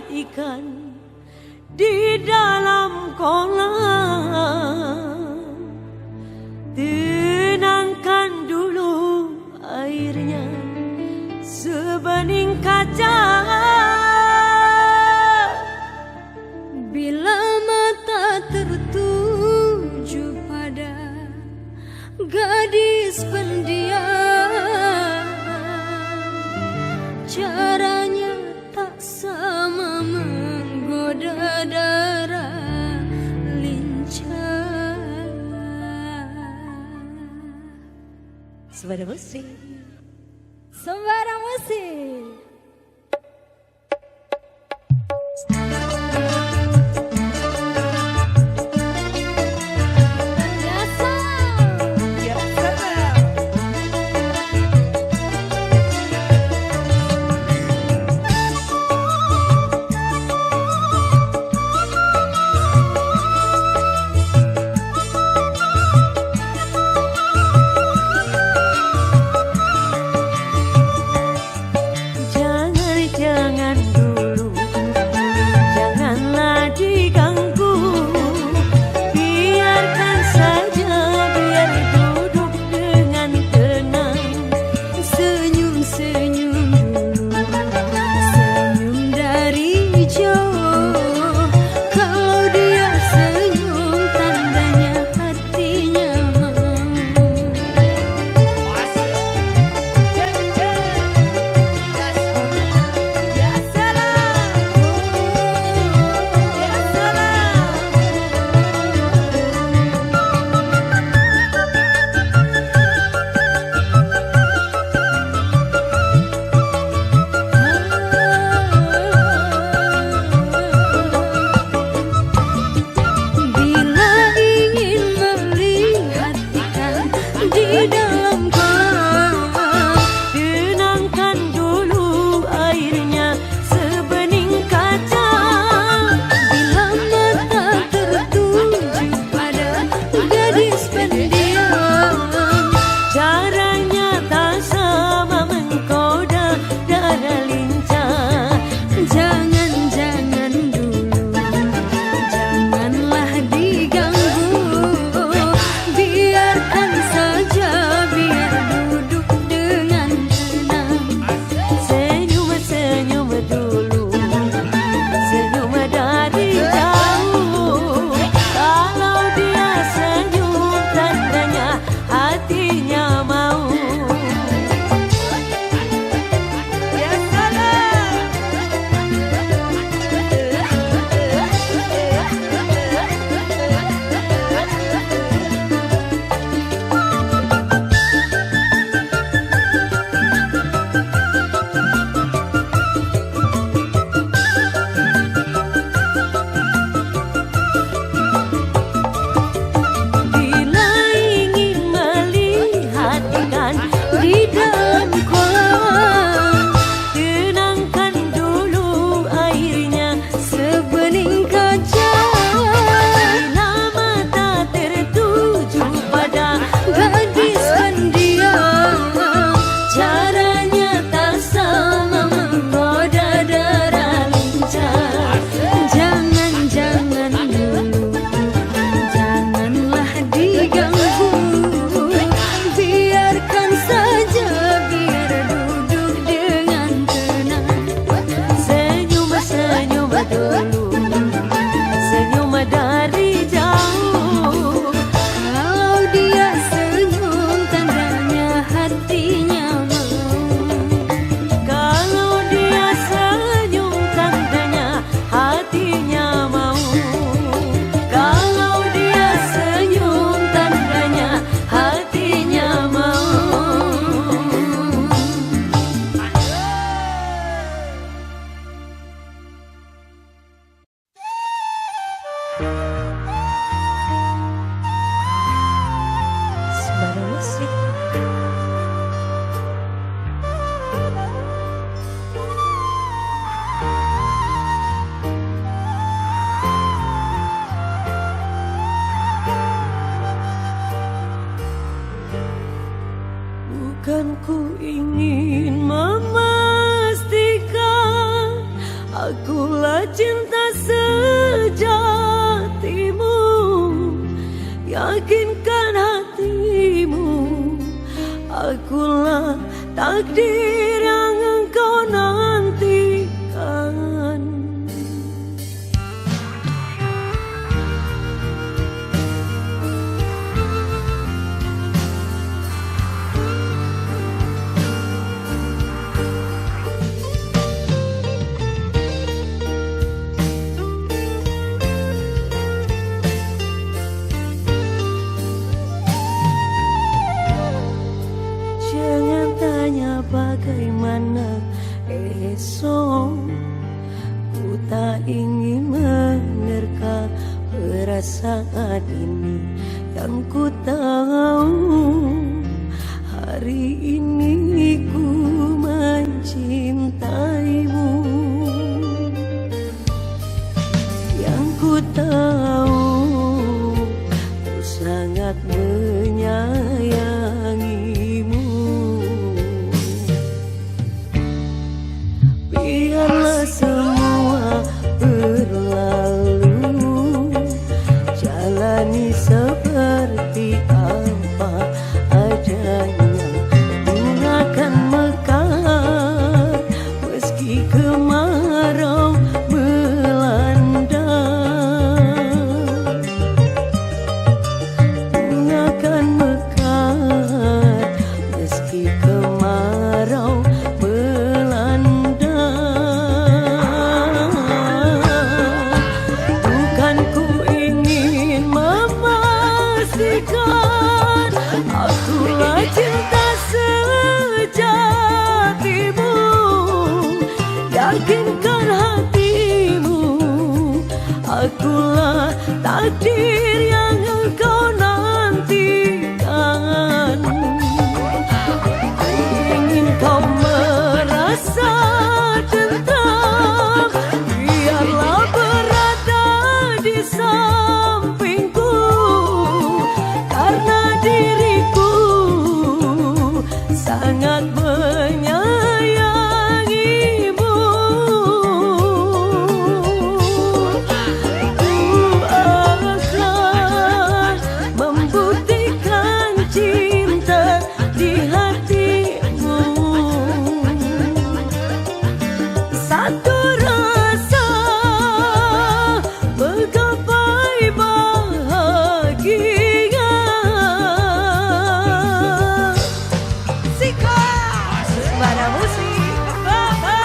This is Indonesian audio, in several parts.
lihat ikan di dalam kolam. Tenangkan dulu airnya sebening kaca. Bila mata tertuju pada gadis pendiam, caranya tak sama menggoda darah lincah. Suara musik, suara musik. takdir yang engkau nantikan. Jangan tanya bagaimana esok, ku tak ingin menerka perasaan ini. Yang ku tahu hari ini ku mencintaimu. Yang ku tahu ku sangat menyayangimu. Biarlah semua berlalu, jalani seperti apa adanya. Bunga akan mekar meski kemarau melanda. Bunga akan mekar meski kemarau melanda. Bukan ku ingin memastikan akulah cinta sejatimu. Yakinkan hatimu, akulah takdir yang engkau nantikan. Ingin kau merasa tentram, biarlah berada di sampingku. Karena diriku sangat menyayangimu. Ku akan membuktikan cinta di hatimu. Satu rasa menggapai bahagia. Sika Sembara Musik Baba.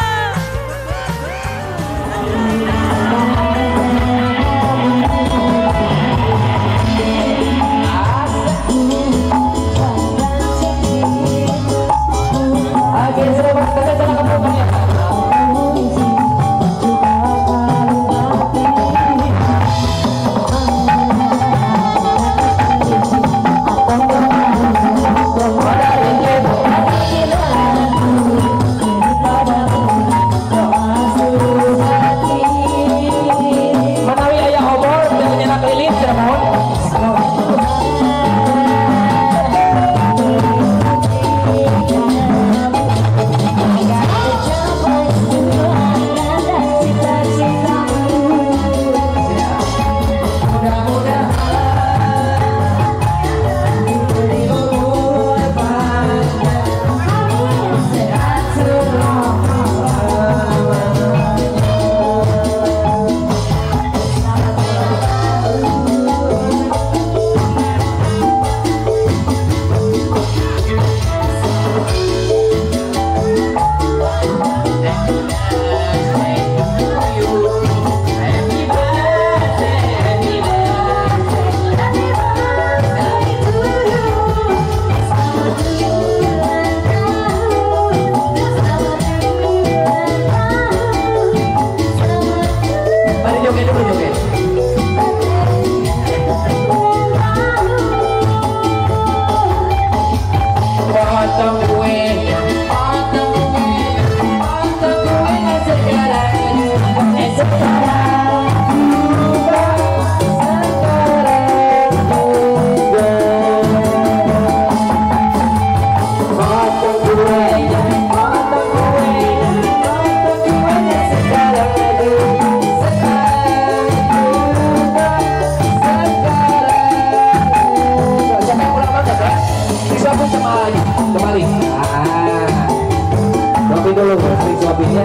sering suapinnya.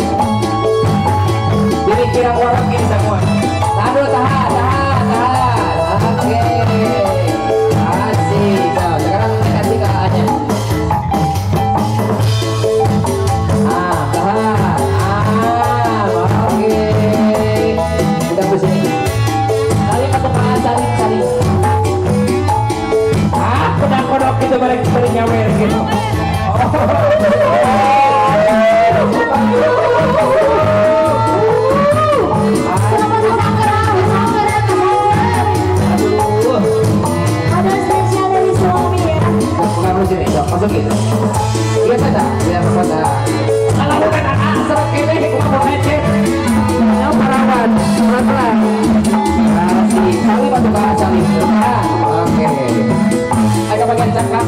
Jadi kira orang gini semua. Tahan dulu, tahan. Oke. Asik. Nah, sekarang kasih kakaknya. Tahan. Oke. Kita ke sini. Saling ketukaan, saling. Kodok gitu balik nyawer gitu. Ada spesial dari suami ya. Pengaruh sini, masuk gitu. Iya saja, biar pada. Kalau bukan anak serap kene, kamu ngecek. Yang perawan, pelan-pelan. Kasih, saling bantu bahas saling. Oke. Agak bagian cakap.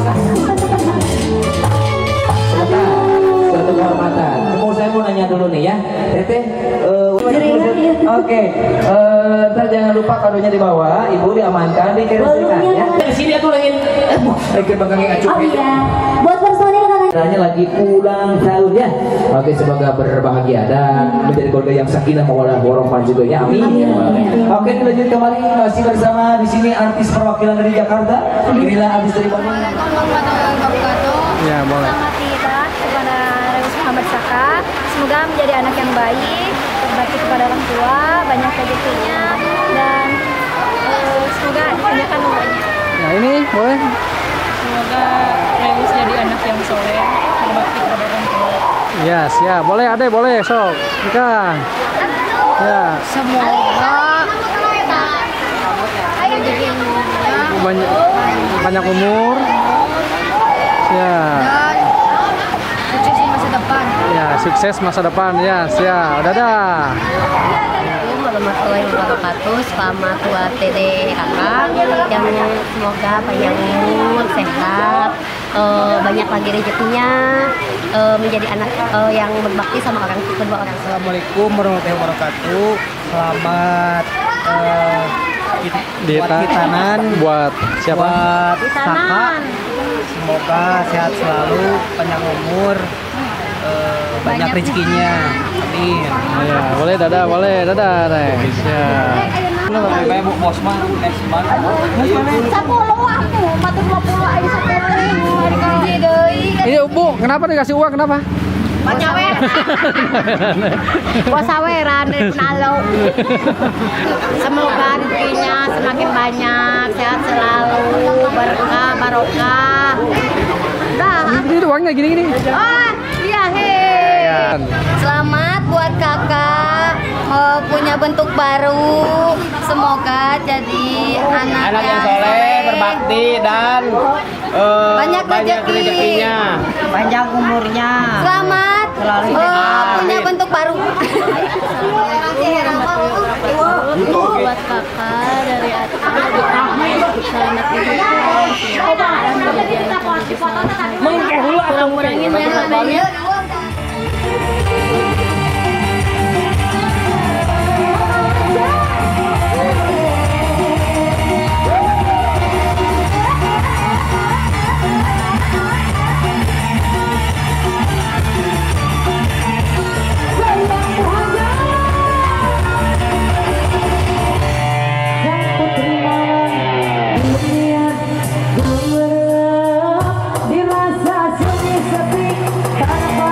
Suatu kehormatan. Saya mau nanya dulu nih ya, Teteh. Oke. Ntar jangan lupa kadonya dibawa, Ibu diamankan, dikirim-kirimkan ya. Di sini aku lagi bakangnya acuh. Oh iya, buat personil kan Lagi pulang tahun ya. Oke, semoga berbahagia dan menjadi keluarga yang sakinah mawaddah warahmah juga ya. Amin. Oke, lanjut kembali masih bersama di sini artis perwakilan dari Jakarta. Inilah artis dari Bandung. Ya, boleh. selamat kita kepada Reus Muhammad Saka. Semoga menjadi anak yang baik, berbakti kepada orang tua, banyak rezekinya dan semoga dipanjangkan umurnya. Ya, ini boleh. Semoga Reus jadi anak yang soleh, berbakti kepada orang tua. Ya, siap. Boleh, Ade, boleh. Sok. Nikah. Ya. Semoga Banyak banyak umur. Ya. sukses di masa depan. Ya, sukses masa depan. Ya, siap. Dadah. Assalamualaikum warahmatullahi wabarakatuh. Selamat buat Dede kakak yang semoga panjang umur, sehat, banyak lagi rezekinya, menjadi anak yang berbakti sama orang kedua orang tua. Assalamualaikum warahmatullahi wabarakatuh. Selamat buat Hitanan, Buat siapa? buat Saka. Semoga sehat selalu, panjang umur, banyak rezekinya. Amin. Ya, boleh dadah, boleh dadah, Nek. Ya. Kayak Bu Bosman, next month. 10 aku, 420 aja 10.000 hari kaji deui. Ini Bu, kenapa dikasih uang? Kenapa? Panyaweran, posaweran dari penalo. Semoga rezekinya semakin banyak, sehat selalu, berkah barokah. Dah. Ini uangnya gini-gini. Oh, iya Ya. Selamat buat kakak punya bentuk baru. Semoga jadi anak yang soleh, berbakti dan banyak rezekinya. panjang umurnya. Selamat punya bentuk baru. Buat kakak dari atas selamat kurang-kurangin ya adanya. Dirasa sunyi sepi, tanpa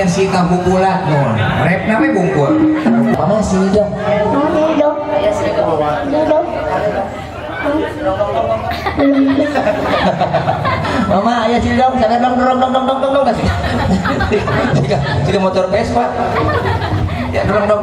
versi kabukulat non rap nape bungkul mana sini dong mama ayah sini dong jangan dong jika motor Vespa ya dong